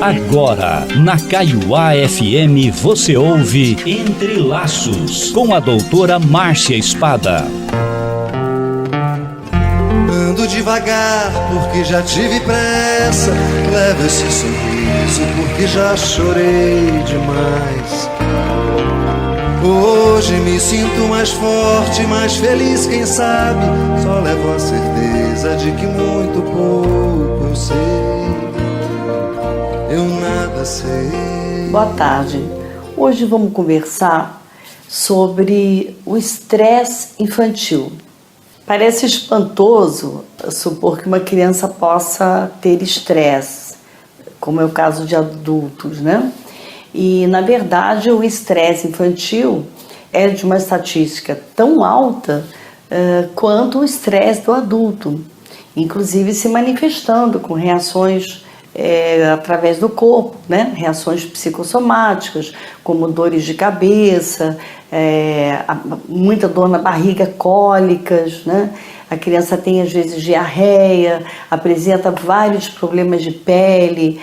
Agora, na Kaiowá FM, você ouve Entre Laços, com a doutora Márcia Espada. Ando devagar porque já tive pressa, levo esse sorriso porque já chorei demais. Hoje me sinto mais forte, mais feliz, quem sabe só levo a certeza de que muito pouco eu sei. Eu nada sei. Boa tarde. Hoje vamos conversar sobre o estresse infantil. Parece espantoso supor que uma criança possa ter estresse, como é o caso de adultos, né? E, na verdade, o estresse infantil é de uma estatística tão alta quanto o estresse do adulto, inclusive se manifestando com reações através do corpo, né? Reações psicossomáticas, como dores de cabeça, muita dor na barriga, cólicas, né? A criança tem às vezes diarreia, apresenta vários problemas de pele,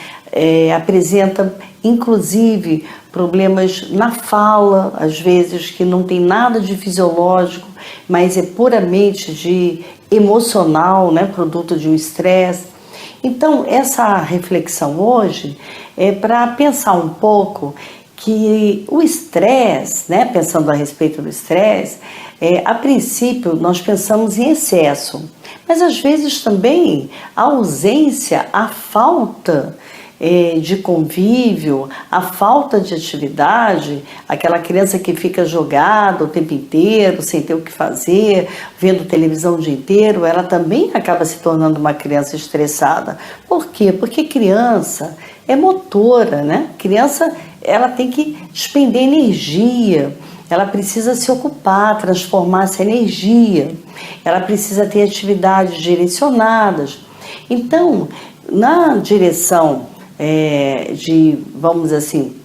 apresenta inclusive problemas na fala, às vezes que não tem nada de fisiológico, mas é puramente de emocional, né? Produto de um estresse. Então, essa reflexão hoje é para pensar um pouco que o estresse, né, pensando a respeito do estresse, a princípio nós pensamos em excesso, mas às vezes também a ausência, a falta de convívio, a falta de atividade, aquela criança que fica jogada o tempo inteiro, sem ter o que fazer, vendo televisão o dia inteiro, ela também acaba se tornando uma criança estressada. Por quê? Porque criança é motora, né? Criança, ela tem que despender energia, ela precisa se ocupar, transformar essa energia, ela precisa ter atividades direcionadas. Então, na direção vamos assim,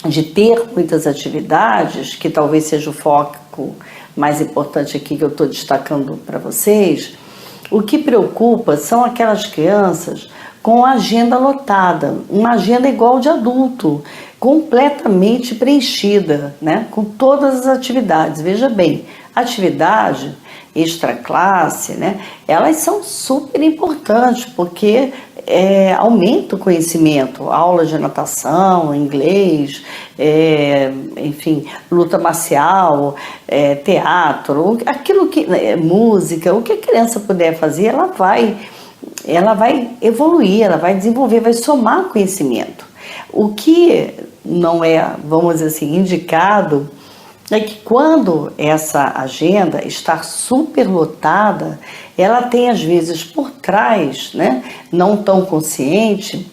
de ter muitas atividades, que talvez seja o foco mais importante aqui que eu estou destacando para vocês, o que preocupa são aquelas crianças com a agenda lotada, uma agenda igual de adulto, completamente preenchida, né? Com todas as atividades. Veja bem, atividade extraclasse, né? Elas são super importantes porque aumenta o conhecimento, aulas de natação, inglês, enfim, luta marcial, teatro, aquilo que música, o que a criança puder fazer, ela vai evoluir, ela vai desenvolver, vai somar conhecimento. O que não é, vamos dizer assim, indicado é que quando essa agenda está superlotada, ela tem às vezes por trás, né, não tão consciente,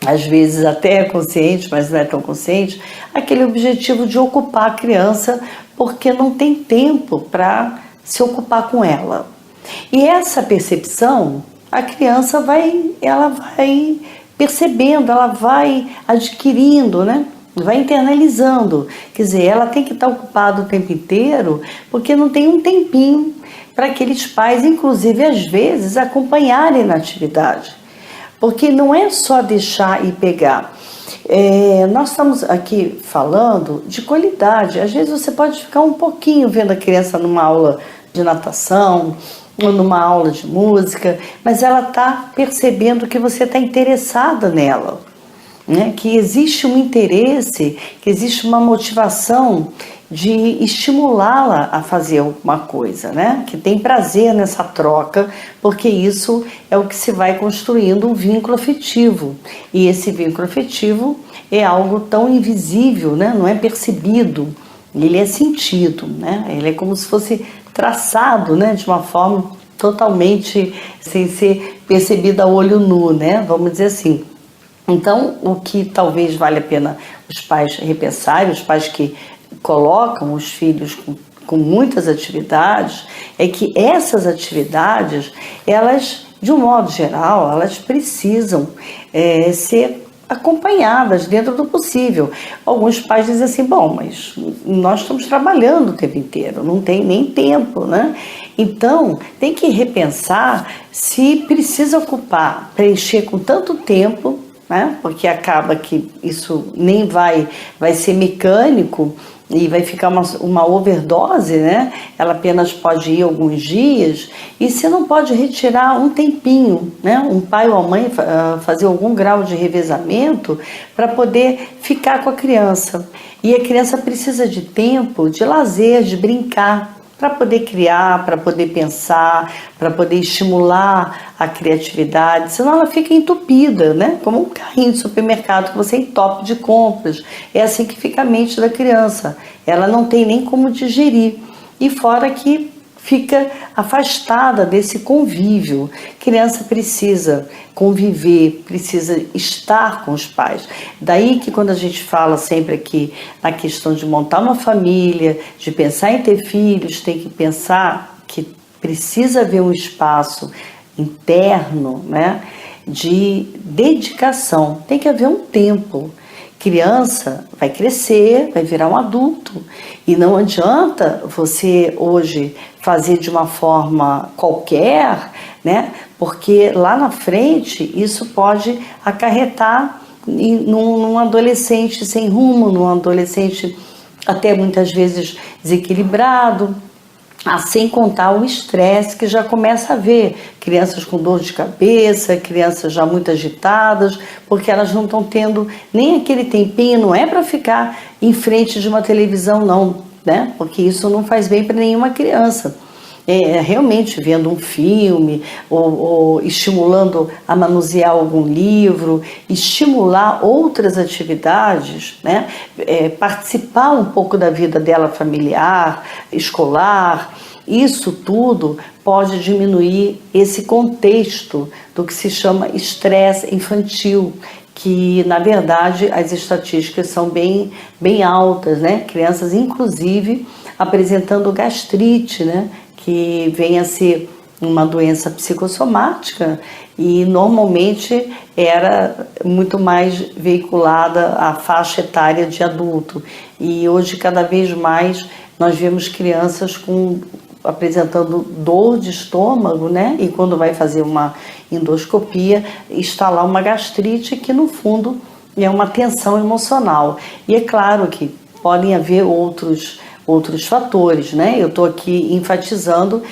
às vezes até é consciente, mas não é tão consciente, aquele objetivo de ocupar a criança porque não tem tempo para se ocupar com ela. E essa percepção, a criança vai percebendo, ela vai adquirindo, né? Vai internalizando, quer dizer, ela tem que estar ocupada o tempo inteiro porque não tem um tempinho para aqueles pais, inclusive às vezes, acompanharem na atividade, porque não é só deixar e pegar. Nós estamos aqui falando de qualidade, às vezes você pode ficar um pouquinho vendo a criança numa aula de natação ou numa aula de música, mas ela está percebendo que você está interessada nela, né? Que existe um interesse, que existe uma motivação de estimulá-la a fazer alguma coisa, né? Que tem prazer nessa troca, porque isso é o que se vai construindo um vínculo afetivo. E esse vínculo afetivo é algo tão invisível, né? Não é percebido, ele é sentido, né? Ele é como se fosse traçado, né? De uma forma totalmente sem ser percebida a olho nu, né? Vamos dizer assim. Então, o que talvez valha a pena os pais repensarem, os pais que colocam os filhos com muitas atividades, é que essas atividades, elas, de um modo geral, elas precisam ser acompanhadas dentro do possível. Alguns pais dizem assim, bom, mas nós estamos trabalhando o tempo inteiro, não tem nem tempo, né? Então, tem que repensar se precisa preencher com tanto tempo, né? Porque acaba que isso nem vai ser mecânico e vai ficar uma overdose, né? Ela apenas pode ir alguns dias e você não pode retirar um tempinho, né? Um pai ou a mãe fazer algum grau de revezamento para poder ficar com a criança. E a criança precisa de tempo, de lazer, de brincar, para poder criar, para poder pensar, para poder estimular a criatividade, senão ela fica entupida, né? Como um carrinho de supermercado que você entope de compras. É assim que fica a mente da criança. Ela não tem nem como digerir. E fora que fica afastada desse convívio. Criança precisa conviver, precisa estar com os pais. Daí que quando a gente fala sempre aqui na questão de montar uma família, de pensar em ter filhos, tem que pensar que precisa haver um espaço interno, né, de dedicação. Tem que haver um tempo. Criança vai crescer, vai virar um adulto e não adianta você hoje fazer de uma forma qualquer, né? Porque lá na frente isso pode acarretar num adolescente sem rumo, num adolescente até muitas vezes desequilibrado. Sem contar o estresse que já começa a haver, crianças com dor de cabeça, crianças já muito agitadas, porque elas não estão tendo nem aquele tempinho, não é para ficar em frente de uma televisão não, né? Porque isso não faz bem para nenhuma criança. Realmente vendo um filme ou estimulando a manusear algum livro, estimular outras atividades, né? Participar um pouco da vida dela familiar, escolar, isso tudo pode diminuir esse contexto do que se chama estresse infantil, que na verdade as estatísticas são bem altas, né? Crianças inclusive apresentando gastrite, né? Que vem a ser uma doença psicossomática e normalmente era muito mais veiculada à faixa etária de adulto. E hoje, cada vez mais, nós vemos crianças apresentando dor de estômago, né? E quando vai fazer uma endoscopia, está lá uma gastrite que, no fundo, é uma tensão emocional. E é claro que podem haver outros fatores, né? Eu estou aqui enfatizando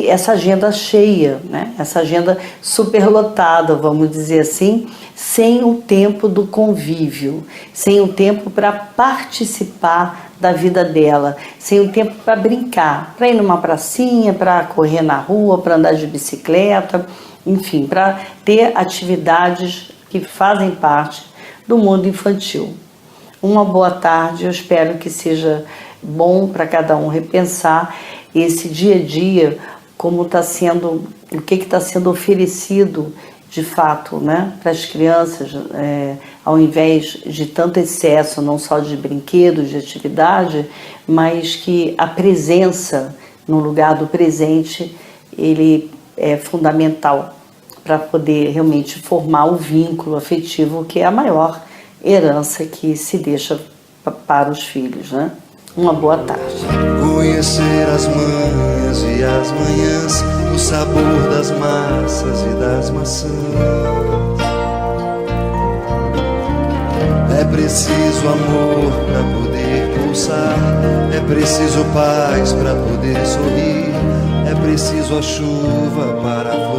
essa agenda cheia, né? Essa agenda superlotada, vamos dizer assim, sem o tempo do convívio, sem o tempo para participar da vida dela, sem o tempo para brincar, para ir numa pracinha, para correr na rua, para andar de bicicleta, enfim, para ter atividades que fazem parte do mundo infantil. Uma boa tarde, eu espero que seja bom para cada um repensar esse dia a dia, como está sendo, o que está sendo oferecido de fato, né, para as crianças, ao invés de tanto excesso, não só de brinquedos, de atividade, mas que a presença no lugar do presente, ele é fundamental para poder realmente formar o vínculo afetivo, que é a maior herança que se deixa para os filhos, né? Uma boa tarde. Conhecer as manhas e as manhãs, o sabor das massas e das maçãs. É preciso amor para poder pulsar, é preciso paz para poder sorrir, é preciso a chuva para florir.